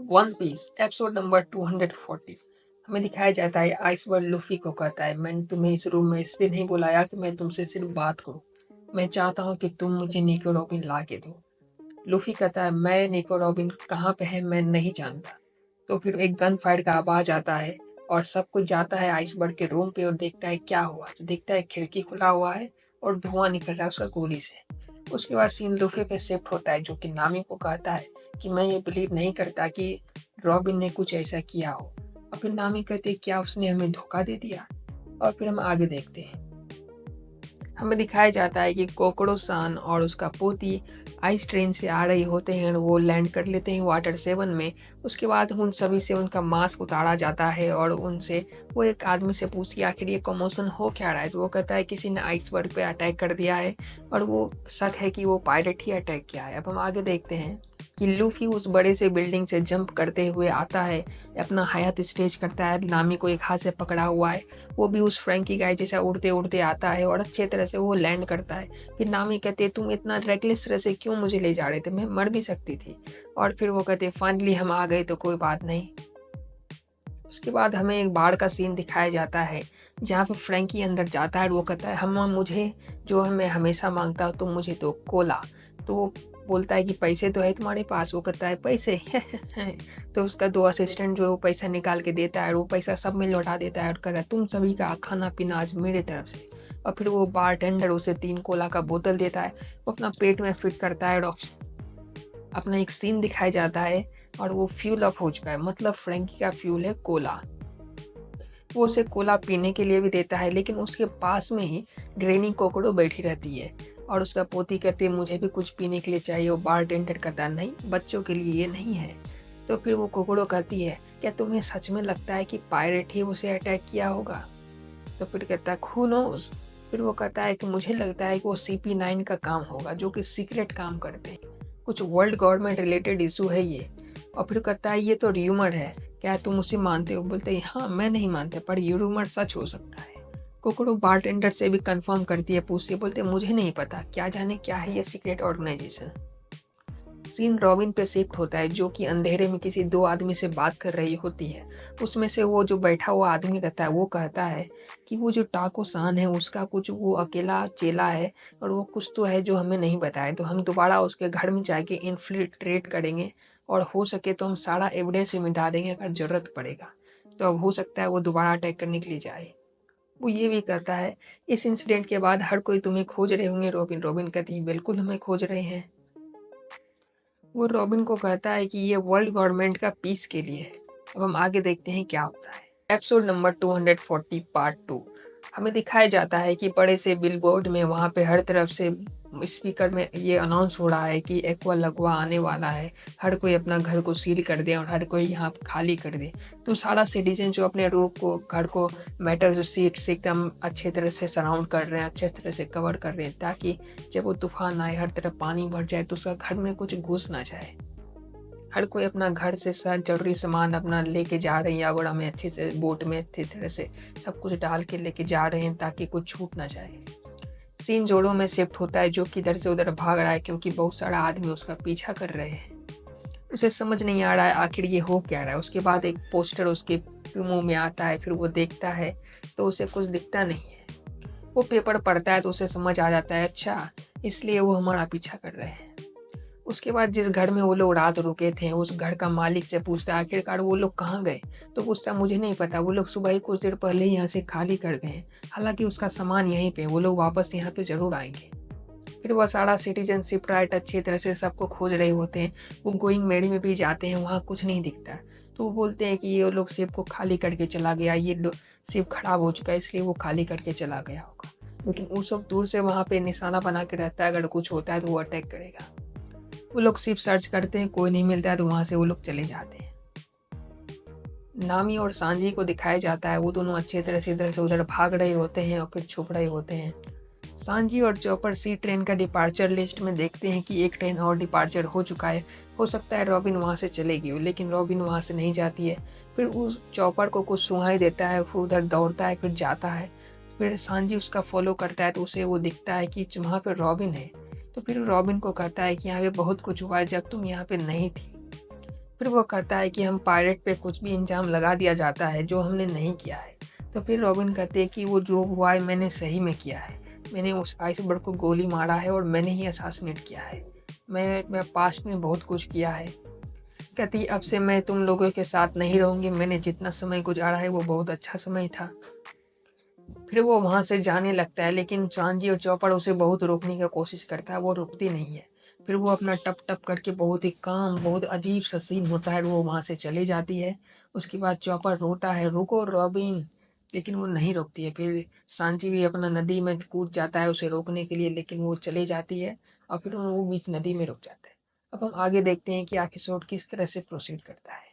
One piece episode number 240। हमें दिखाया जाता है आइसबर्ग लूफी को कहता है, मैंने तुम्हें इस रूम में इसलिए नहीं बुलाया कि मैं तुमसे सिर्फ बात करूं। मैं चाहता हूं कि तुम मुझे निको रॉबिन ला के दो। लूफी कहता है, मैं निको रॉबिन कहाँ पे है मैं नहीं जानता। तो फिर एक गन फायर का आवाज आता है और सब कुछ जाता है आइसबर्ग के रूम पे और देखता है क्या हुआ। तो देखता है खिड़की खुला हुआ है और धुआं निकल रहा है उसका गोली से। उसके बाद सीन लूफी पे शिफ्ट होता है, जो कि नामी को कहता है कि मैं ये बिलीव नहीं करता कि रॉबिन ने कुछ ऐसा किया हो। और फिर नामी कहती है, क्या उसने हमें धोखा दे दिया। और फिर हम आगे देखते हैं। हमें दिखाया जाता है कि कोकड़ो सान और उसका पोती आइस ट्रेन से आ रही होते हैं। वो लैंड कर लेते हैं वाटर 7 में। उसके बाद उन सभी से उनका मास्क उतारा जाता है और उनसे वो एक आदमी से पूछती है आखिर ये कमोशन हो क्या रहा है। तो वो कहता है किसी ने आइसबर्ग पे अटैक कर दिया है और वो शक है कि वो पायलट ही अटैक किया है। अब हम आगे देखते हैं कि लूफी उस बड़े से बिल्डिंग से जंप करते हुए आता है, अपना हयात स्टेज करता है। नामी को एक हाथ से पकड़ा हुआ है, वो भी उस फ्रैंकी गाय जैसा उड़ते उड़ते आता है और अच्छे तरह से वो लैंड करता है। फिर नामी कहते तुम इतना रेकलेस तरह से क्यों मुझे ले जा रहे थे, मैं मर भी सकती थी। और फिर वो कहते फाइनली हम आ गए तो कोई बात नहीं। उसके बाद हमें एक बाढ़ का सीन दिखाया जाता है जहाँ पे फ्रैंकी अंदर जाता है और वो कहता है हम मुझे जो है मैं हमेशा मांगता हूँ तुम मुझे दो कोला। तो वो बोलता है कि पैसे तो है तुम्हारे पास। वो कहता है पैसे तो उसका दो असिस्टेंट जो है वो पैसा निकाल के देता है और वो पैसा सब में लौटा देता है और कहता है तुम सभी का खाना पीना आज मेरे तरफ से। और फिर वो बार टेंडर उसे 3 कोला का बोतल देता है, वो अपना पेट में फिट करता है और अपना एक सीन दिखाया जाता है और वो फ्यूल अप हो चुका है, मतलब फ्रैंकी का फ्यूल है कोला। वो उसे कोला पीने के लिए भी देता है, लेकिन उसके पास में ही ग्रेनी कोकोडो बैठी रहती है और उसका पोती कहती है मुझे भी कुछ पीने के लिए चाहिए। वो बार टेंडर कहता है नहीं, बच्चों के लिए ये नहीं है। तो फिर वो कोकोडो कहती है क्या तुम्हें सच में लगता है कि पायरेट ही उसे अटैक किया होगा। तो फिर कहता है हू नोज। फिर वो कहता है कि मुझे लगता है कि वो CP9 का काम होगा, जो कि सीक्रेट काम करते हैं, कुछ वर्ल्ड गवर्नमेंट रिलेटेड इशू है ये। और फिर कहता है ये तो र्यूमर है, क्या तुम उसे मानते हो। बोलते हैं हाँ मैं नहीं मानते, पर ये रूमर सच हो सकता है। कोकोरो बारटेंडर से भी कंफर्म करती है, पूछती है, बोलते मुझे नहीं पता, क्या जाने क्या है ये सीक्रेट ऑर्गेनाइजेशन। सीन रॉबिन पे शिफ्ट होता है, जो कि अंधेरे में किसी दो आदमी से बात कर रही होती है। उसमें से वो जो बैठा हुआ आदमी रहता है वो कहता है कि वो जो टाको सान है उसका कुछ वो अकेला चेला है और वो कुछ तो है जो हमें नहीं बताया। तो हम दोबारा उसके घर में जाके इन्फिल्ट्रेट करेंगे और हो सके तो हम सारा एविडेंस भी मिटा देंगे अगर जरूरत पड़ेगा। तो अब हो सकता है वो दोबारा अटैक करने के लिए जाए। वो ये भी कहता है इस इंसिडेंट के बाद हर कोई तुम्हें खोज रहे होंगे रॉबिन। रॉबिन कहती है बिल्कुल हमें खोज रहे हैं। वो रॉबिन को कहता है कि ये वर्ल्ड गवर्नमेंट का पीस के लिए है। अब हम आगे देखते हैं क्या होता है। Episode number 240 part 2। हमें दिखाया जाता है कि बड़े से बिलबोर्ड में वहाँ पे हर तरफ से स्पीकर में ये अनाउंस हो रहा है कि एक्वा लगवा आने वाला है, हर कोई अपना घर को सील कर दे और हर कोई यहाँ खाली कर दे। तो सारा सिटीजन जो अपने रूम को घर को मेटल जो सीट से एकदम अच्छे तरह से सराउंड कर रहे हैं, अच्छे तरह से कवर कर रहे हैं, ताकि जब वो तूफान आए हर तरफ पानी भर जाए तो उसका घर में कुछ घुस ना जाए। हर कोई अपना घर से सारा जरूरी सामान अपना लेके जा रहे हैं यागोड़ा में, अच्छे से बोट में अच्छी तरह से सब कुछ डाल के लेके जा रहे हैं ताकि कुछ छूट ना जाए। सीन जोड़ों में शिफ्ट होता है, जो कि इधर से उधर भाग रहा है क्योंकि बहुत सारा आदमी उसका पीछा कर रहे हैं। उसे समझ नहीं आ रहा है आखिर ये हो क्या रहा है। उसके बाद एक पोस्टर उसके मुंह में आता है, फिर वो देखता है तो उसे कुछ दिखता नहीं है। वो पेपर पढ़ता है तो उसे समझ आ जाता है अच्छा इसलिए वो हमारा पीछा कर रहे हैं। उसके बाद जिस घर में वो लोग रात रुके थे उस घर का मालिक से पूछता है आखिरकार वो लोग कहाँ गए। तो पूछता मुझे नहीं पता, वो लोग सुबह ही कुछ देर पहले ही यहाँ से खाली कर गए, हालांकि उसका सामान यहीं पे, वो लोग वापस यहाँ पे जरूर आएंगे। फिर वह सारा सिटीजनशिप राइट अच्छी तरह से सबको खोज रहे होते हैं। वो गोइंग मेरी में भी जाते हैं, वहाँ कुछ नहीं दिखता। तो वो बोलते हैं कि ये लोग शिप को खाली करके चला गया, ये शिप खराब हो चुका है इसलिए वो खाली करके चला गया होगा। लेकिन वो सब दूर से वहाँ पे निशाना बना के रहता है, अगर कुछ होता है तो वो अटैक करेगा। वो लोग सिर्फ सर्च करते हैं, कोई नहीं मिलता है तो वहाँ से वो लोग चले जाते हैं। नामी और सांजी को दिखाया जाता है, वो दोनों अच्छे तरह से इधर से उधर भाग रहे होते हैं और फिर छुप रहे होते हैं। सांजी और चॉपर सी ट्रेन का डिपार्चर लिस्ट में देखते हैं कि एक ट्रेन और डिपार्चर हो चुका है, हो सकता है रॉबिन वहाँ से चलेगी हो, लेकिन रॉबिन वहाँ से नहीं जाती है। फिर उस चॉपर को कुछ सुनाई देता है, फिर उधर दौड़ता है, फिर जाता है। फिर सांजी उसका फॉलो करता है तो उसे वो दिखता है कि वहाँ पर रॉबिन है। तो फिर रॉबिन को कहता है कि यहाँ पे बहुत कुछ हुआ है जब तुम यहाँ पे नहीं थी। फिर वो कहता है कि हम पायलट पे कुछ भी इल्ज़ाम लगा दिया जाता है जो हमने नहीं किया है। तो फिर रॉबिन कहती है कि वो जो हुआ है मैंने सही में किया है। मैंने उस आइसबर्ग को गोली मारा है और मैंने ही असैसिनेट किया है। मैं पास्ट में बहुत कुछ किया है। कहती अब से मैं तुम लोगों के साथ नहीं रहूँगी, मैंने जितना समय गुज़ारा है वो बहुत अच्छा समय था। फिर वो वहाँ से जाने लगता है लेकिन सांजी और चॉपर उसे बहुत रोकने की कोशिश करता है, वो रुकती नहीं है। फिर वो अपना टप-टप करके बहुत ही काम, बहुत अजीब-सा सीन होता है, वो वहाँ से चली जाती है। उसके बाद चॉपर रोता है, "रुको रॉबिन!" लेकिन वो नहीं रुकती है। फिर सांजी भी अपना नदी में कूद जाता है उसे रोकने के लिए, लेकिन वो चली जाती है और फिर वो बीच नदी में रुक जाता है। अब हम आगे देखते हैं कि एपिसोड किस तरह से प्रोसीड करता है।